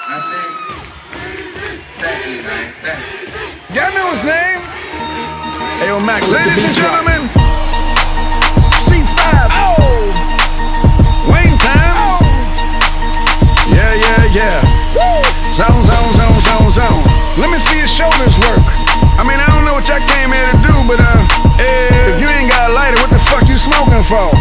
I see. Thank you, man. Thank you. Y'all know his name? Ayo, Mac, Ladies and gentlemen, C5. Oh! Wayne time. Oh! Yeah, yeah, yeah. Woo! Zone, zone, zone, zone, zone. Let me see your shoulders work. I mean, I don't know what y'all came here to do, but if you ain't got a lighter, what the fuck you smoking for?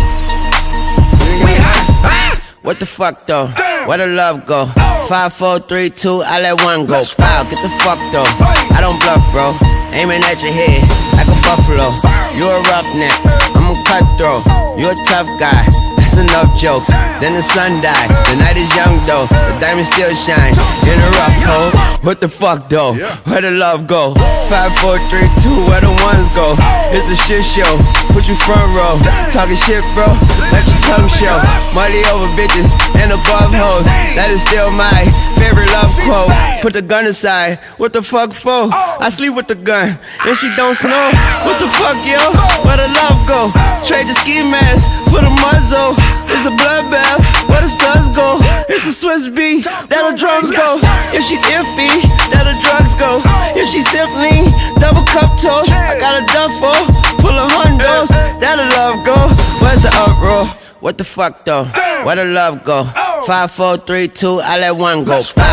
We hot. What the fuck though? Damn. Where the love go? Oh. 5, 4, 3, 2, I let one go. Let's Wow, get the fuck though. Hey. I don't bluff, bro. Aiming at your head like a buffalo. You a roughneck, I'm a cutthroat. You a tough guy. That's enough jokes. Then the sun died. The night is young though. The diamond still shine in a rough hole. What the fuck though? Where the love go? 5, 4, 3, 2, where the ones go? It's a shit show. Put you front row. Talking shit, bro. Let your tongue show. Money over bitches and above hoes. That is still my favorite love quote. Put the gun aside. What the fuck for? I sleep with the gun and she don't snow. What the fuck, yo? Where the love go? Trade the ski mask for the muzzle. It's a bloodbath. Where the suns go? It's a Swiss beat. That the drums go. If she's iffy, that the drugs go. If she's simply double cup toast, I got a duffel full of hundos. That the love go. Where's the uproar? What the fuck though? Where the love go? 5, 4, 3, 2, I let one go. Wow.